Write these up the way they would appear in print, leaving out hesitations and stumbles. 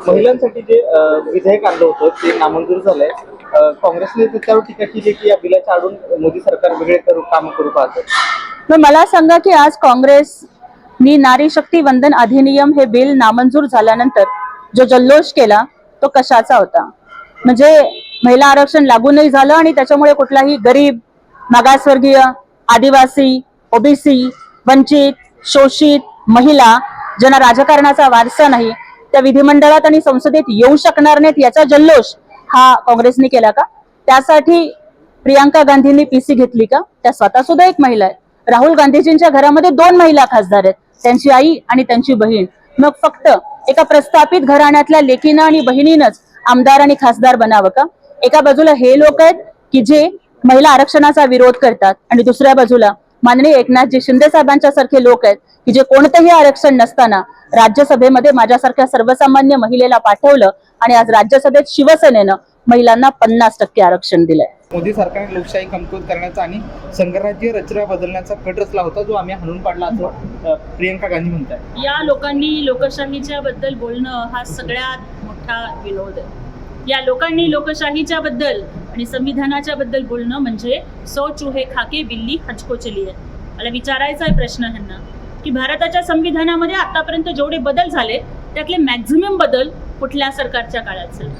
महिलांसाठी जे विधेयक आणलं होतं ते नामंजूर झालंय. काँग्रेसने त्याच्यावर टीका केली की या बिलाच्या आडून मोदी सरकार वेगळे काम करू पाहतं. मग मला सांगा की आज काँग्रेसनी नारी शक्ती वंदन अधिनियम हे बिल नामंजूर झाल्यानंतर जो जल्लोष केला तो कशाचा होता? म्हणजे महिला आरक्षण लागू नाही झालं आणि त्याच्यामुळे कुठलाही गरीब, मागासवर्गीय, आदिवासी, ओबीसी, वंचित, शोषित महिला ज्यांना राजकारणाचा वारसा नाही त्या विधिमंडळात आणि संसदेत येऊ शकणार नाहीत याचा जल्लोष हा काँग्रेसने केला का? त्यासाठी प्रियांका गांधींनी पीसी घेतली का? त्या स्वतः सुद्धा एक महिला आहे. राहुल गांधीजींच्या घरामध्ये 2 महिला खासदार आहेत, त्यांची आई आणि त्यांची बहीण. मग फक्त एका प्रस्थापित घराण्यातल्या लेकीनं आणि बहिणीनंच आमदार आणि खासदार बनावं का? एका बाजूला हे लोक आहेत की जे महिला आरक्षणाचा विरोध करतात आणि दुसऱ्या बाजूला माननीय एकनाथजी शिंदे साहेबांच्या सारखे लोक आहेत की जे कोणतेही आरक्षण नसताना राज्यसभेमध्ये माझ्यासारख्या सर्वसामान्य महिलेला पाठवलं आणि आज राज्यसभेत शिवसेनेनं महिलांना 50% आरक्षण दिलंय. मोदी सरकारने लोकशाही कमकुवत करण्याचा आणि संघराज्य रचना बदलण्याचा कट रचला होता जो आम्ही हाणून पाडला असं प्रियंका गांधी म्हणतात. या लोकांनी लोकशाहीच्या बद्दल बोलणं हा सगळ्यात मोठा विनोद आहे. या लोकांनी लोकशाहीच्या बद्दल आणि संविधानाच्या बद्दल बोलणं म्हणजे 100 चूहे खाके बिल्ली हजको चली आहे. मला विचारायचा आहे प्रश्न ह्यांना की भारताच्या संविधानामध्ये आतापर्यंत जेवढे बदल झाले त्यातले मॅक्झिमम बदल कुठल्या सरकारच्या काळात झाले?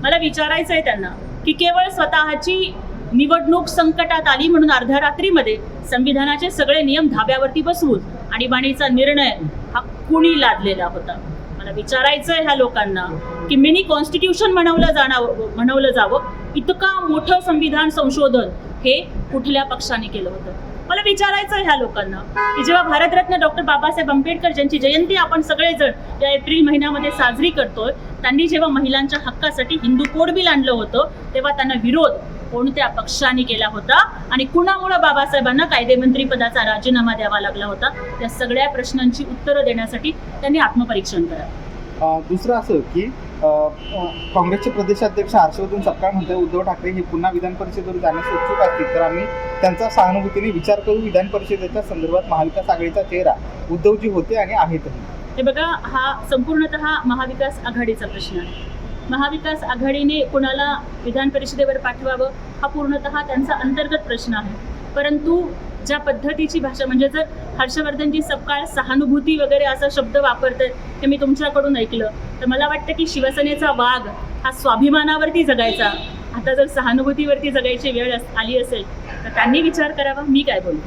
मला विचारायचं आहे त्यांना की केवळ स्वतःची निवडणूक संकटात आली म्हणून अर्ध्या रात्रीमध्ये संविधानाचे सगळे नियम धाब्यावरती बसवून आणीबाणीचा निर्णय हा कुणी लादलेला होता? मला विचारायचं आहे ह्या लोकांना की मिनी कॉन्स्टिट्यूशन म्हणवलं जावं इतका मोठं संविधान संशोधन हे कुठल्या पक्षाने केलं होतं? मला विचारायचं आहे ह्या लोकांना की जेव्हा भारतरत्न डॉक्टर बाबासाहेब आंबेडकर ज्यांची जयंती आपण सगळेजण या एप्रिल महिन्यामध्ये साजरी करतोय, त्यांनी जेव्हा महिलांच्या हक्कासाठी हिंदू कोड बिल आणलं होतं तेव्हा त्यांना विरोध कोणत्या पक्षाने केला होता आणि कुणामुळे बाबासाहेबांना कायदेमंत्री पदाचा राजीनामा द्यावा लागला होता? त्या सगळ्या प्रश्नांची उत्तरं देण्यासाठी त्यांनी आत्मपरीक्षण करावं. दुसरं असं की काँग्रेसचे प्रदेशाध्यक्ष हर्षवर्धन सपकाळ म्हणतात उद्धव ठाकरे हे पुन्हा विधान परिषदेवर जाण्यास उत्सुक असतील तर आम्ही त्यांचा सहानुभूतीने विचार करू. विधान परिषदेच्या संदर्भात महाविकास आघाडीचा चेहरा उद्धवजी होते आणि आहेतही. हे बघा, हा संपूर्णतः महाविकास आघाडीचा प्रश्न आहे. महाविकास आघाडीने कुणाला विधान परिषदेवर पाठवावं हा पूर्णतः त्यांचा अंतर्गत प्रश्न आहे. परंतु ज्या पद्धतीची भाषा म्हणजे जर हर्षवर्धनजी सपकाळ सहानुभूती वगैरे असा शब्द वापरतात हे मी तुमच्याकडून ऐकलं तर मला वाटतं की शिवसेनेचा वाघ हा स्वाभिमानावरती जगायचा, आता जर सहानुभूतीवरती जगायची वेळ आली असेल तर त्यांनी विचार करावा. मी काय बोलू?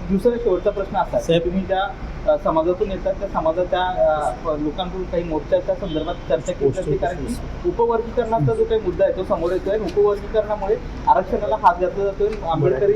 दुसरा शेवटचा प्रश्न असा आहे तुम्ही ज्या समाजातून येतात त्या समाजाच्या लोकांकडून काही मोर्चाच्या संदर्भात चर्चा केली असते कारण की उपवर्गीकरणाचा जो काही मुद्दा आहे तो समोर येतोय. उपवर्गीकरणामुळे आरक्षणाला हात घातला जातोय. आंबेडकरी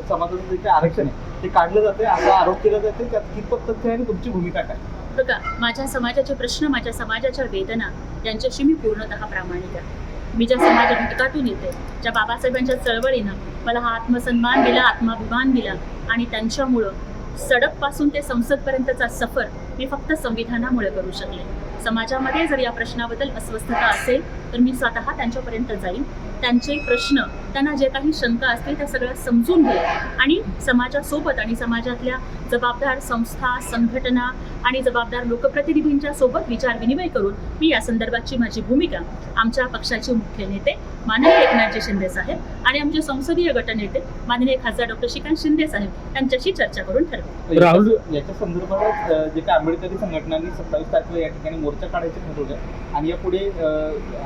समाजाचं जे काही आरक्षण आहे ते काढलं जातंय असा आरोप केला जातोय. त्यात कितपत तथ्य आहे आणि तुमची भूमिका काय? बघा, माझ्या समाजाचे प्रश्न, माझ्या समाजाच्या वेदना यांच्याशी मी पूर्णतः प्रामाणिक आहे. मी ज्या समाज घटकातून येते, ज्या बाबासाहेबांच्या चळवळीनं मला हा आत्मसन्मान दिला, आत्माभिमान दिला आणि त्यांच्यामुळं सडकपासून ते संसदपर्यंतचा सफर मी फक्त संविधानामुळे करू शकले. समाजामध्ये जर या प्रश्नाबद्दल अस्वस्थता असेल तर मी स्वतः त्यांच्यापर्यंत जाईन. त्यांचे प्रश्न, त्यांना जे काही शंका असतील त्या सगळ्या समजून घेईन आणि समाजासोबत आणि समाजातल्या जबाबदार संस्था, संघटना आणि जबाबदार लोकप्रतिनिधींच्या सोबत विचारविनिमय करून मी या संदर्भातची माझी भूमिका आमच्या पक्षाचे मुख्य नेते माननीय एकनाथजी शिंदे साहेब आणि आमचे संसदीय गटनेते माननीय खासदार डॉक्टर श्रीकांत शिंदे साहेब यांच्याशी चर्चा करून ठरवू. राहुल, याच्या संदर्भात जे काही आंबेडकरी संघटनांनी 27 तारखेला या ठिकाणी मोर्चा काढायचे ठरवलं आणि यापुढे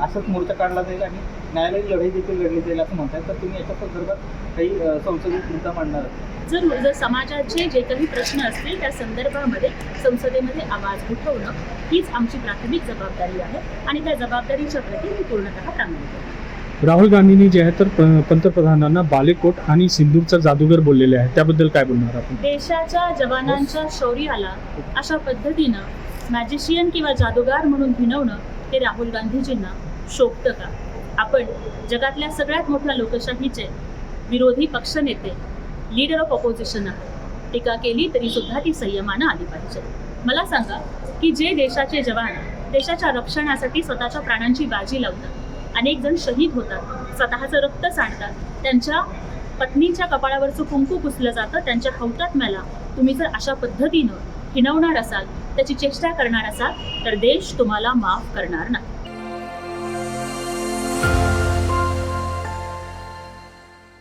असाच मोर्चा काढला जाईल आणि न्यायालयीन लढाई देखील लढली जाईल असं म्हणतात तर तुम्ही याच्या संदर्भात काही संसदेत मुद्दा मांडणार? जर समाजाचे जे काही प्रश्न असतील त्या संदर्भामध्ये संसदेमध्ये आवाज उठवणं हीच आमची प्राथमिक जबाबदारी आहे आणि त्या जबाबदारीच्या प्रती मी पूर्णतः प्रामाणिक आहे. राहुल गांधींनी जे आहे तर पंतप्रधानांना बालेकोट आणि सिंदूरचा जादूगर बोललेले आहे, त्याबद्दल काय बोलणार आपण? देशाच्या जवानांच्या शौर्याला अशा पद्धतीनं मॅजिशियन किंवा जादूगार म्हणून भिनवणं हे राहुल गांधीजींना शोभतं का? आपण जगातल्या सगळ्यात मोठ्या लोकशाहीचे विरोधी पक्षनेते, लीडर ऑफ ऑपोजिशन आहे. टीका केली तरी सुद्धा ती संयमानं आली पाहिजे. मला सांगा की जे देशाचे जवान देशाच्या रक्षणासाठी स्वतःच्या प्राणांची बाजी लावतात, अनेक जण शहीद होतात, स्वतःचं रक्त सांडतात, त्यांच्या पत्नीच्या कपाळावरचं कुंकू पुसलं जातं, त्यांच्या हौतात्म्याला तुम्ही जर अशा पद्धतीनं हिणवणार असाल त्याची चेष्टा करणार असाल तर देश तुम्हाला माफ करणार नाही.